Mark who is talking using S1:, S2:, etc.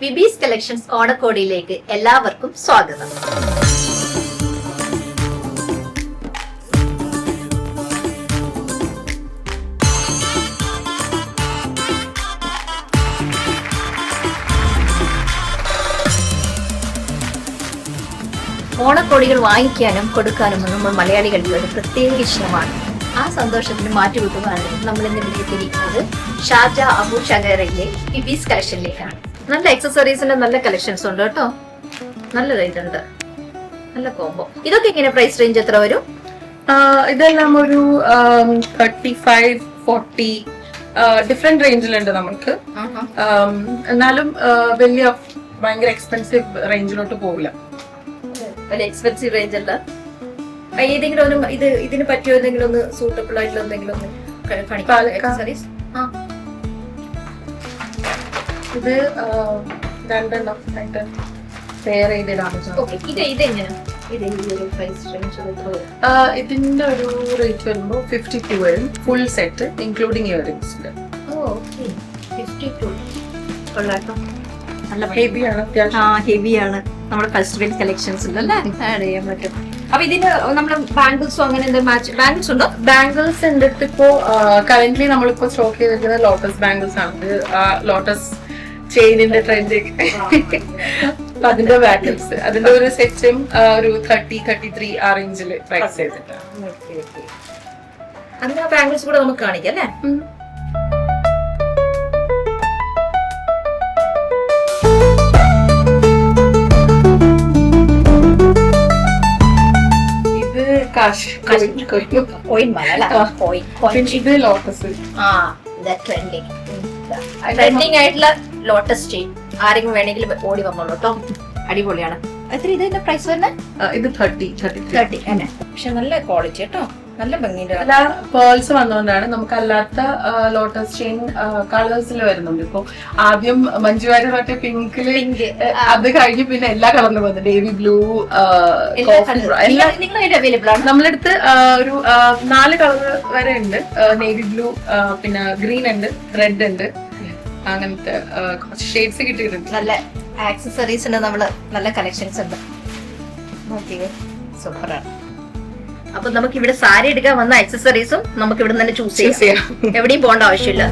S1: വിബീസ് collections ഓണക്കോടിയിലേക്ക് എല്ലാവർക്കും സ്വാഗതം. ഓണക്കോടികൾ വാങ്ങിക്കാനും കൊടുക്കാനും നമ്മൾ മലയാളികൾക്ക് ഒരു പ്രത്യേക ഇഷ്ടമാണ്. ആ സന്തോഷത്തിന് മാറ്റുകൂട്ടുവാണ് നമ്മൾ ഇന്ന് വിളിച്ചിരിക്കുന്നത് ഷാർജ അബു ഷഗേറയിലെ വിബീസ് കളക്ഷനിലേക്കാണ്. നല്ല എക്സസറീസിന്റെ നല്ല കളക്ഷൻസ് ഉണ്ട് കേട്ടോ. നല്ല റേറ്റ് ഉണ്ട്, നല്ല കോംബോ. ഇതൊക്കെ ഇങ്ങനെ പ്രൈസ് റേഞ്ച് എത്ര വരും?
S2: ഇതെല്ലാം ഒരു 35-40 ഡിഫറെന്റ് റേഞ്ചിലുണ്ട് നമുക്ക്. എന്നാലും വലിയ ഭയങ്കര എക്സ്പെൻസീവ് റേഞ്ചിലോട്ട് പോകില്ല.
S1: വലിയ എക്സ്പെൻസീവ് റേഞ്ച് അല്ല. ഏതെങ്കിലും ഒരു ഇതിന് പറ്റിയോ എന്തെങ്കിലും ഒന്ന് സൂട്ടബിൾ ആയിട്ടുള്ള എന്തെങ്കിലും ഒന്ന് എക്സസറീസ്?
S2: ഇത് രണ്ടെണ്ണം ആയിട്ട് പെയർ ചെയ്തിടാണ്. ഇതിന്റെ ഒരു റേറ്റ് വരുമ്പോ 52 വരും ഫുൾ സെറ്റ് ഇൻക്ലൂഡിങ് ഇയറിംഗ്സില്. ഹെവിയാണ്,
S1: ഹെവിയാണ്. നമ്മുടെ ഫെസ്റ്റിവൽ കളക്ഷൻസ് ആഡ് ചെയ്യാൻ പറ്റും. അപ്പൊ ഇതിന് നമ്മള് ബാംഗിൾസോ അങ്ങനെ എന്തെങ്കിലും മാച്ച് ബാംഗിൾസ് ഉണ്ടോ?
S2: ബാംഗിൾസ് ഉണ്ട്. ഇപ്പോ കറന്റ്ലി നമ്മളിപ്പോ സ്റ്റോക്ക് ചെയ്തിരിക്കുന്നത് ലോട്ടസ് ബാംഗിൾസ് ആണ്. ലോട്ടസ് ചെയിനിന്റെ ട്രെൻഡ്. അതിന്റെ ബാംഗിൾസ്, അതിന്റെ ഒരു സെറ്റും ഒരു 30-33 ആ റേഞ്ചിൽ പ്രൈസ് ചെയ്തിട്ടാണ്.
S1: അതിന് ബാംഗിൾസ് കൂടെ നമുക്ക് കാണിക്കാം അല്ലേ?
S2: ഇത് ലോട്ടസ്.
S1: ട്രെൻഡിങ് ആയിട്ടുള്ള ലോട്ടസ് ചെയിൻ ആരെങ്കിലും വേണമെങ്കിലും ഓടി വന്നോളൂ കേട്ടോ. അടിപൊളിയാണ്. എത്ര ഇതിന്റെ പ്രൈസ് വരുന്നത്?
S2: ഇത് 30
S1: തന്നെ. പക്ഷെ നല്ല ക്വാളിറ്റി കേട്ടോ, നല്ല ഭംഗിയുണ്ട്.
S2: എല്ലാ പേൾസ് വന്നുകൊണ്ടാണ്. നമുക്ക് അല്ലാത്ത ലോട്ടസ് ചെയിൻ കളേഴ്സിൽ വരുന്നുണ്ട്. ഇപ്പൊ ആദ്യം മഞ്ജുവാരി മറ്റേ പിങ്കില്, അത് കഴിഞ്ഞ് പിന്നെ എല്ലാ കളറിലും വന്നു. നേവി ബ്ലൂ,
S1: അവൈലബിൾ ആണ്.
S2: നമ്മളടുത്ത് ഒരു 4 കളർ വരെ ഉണ്ട്. നേവി ബ്ലൂ, പിന്നെ ഗ്രീൻ ഉണ്ട്, റെഡ് ഉണ്ട്. അങ്ങനത്തെ കുറച്ച് ഷെയ്ഡ്സ് കിട്ടിയിട്ടുണ്ട്.
S1: നല്ല ആക്സസറീസിന് നമ്മള് നല്ല കളക്ഷൻസ് ഉണ്ട്. സൂപ്പറാണ്. അപ്പൊ നമുക്ക് ഇവിടെ സാരി എടുക്കാൻ വന്ന ആക്സസറീസും നമുക്ക് ഇവിടെ തന്നെ ചൂസ് ചെയ്യാം. എവിടെയും പോകേണ്ട ആവശ്യമില്ല.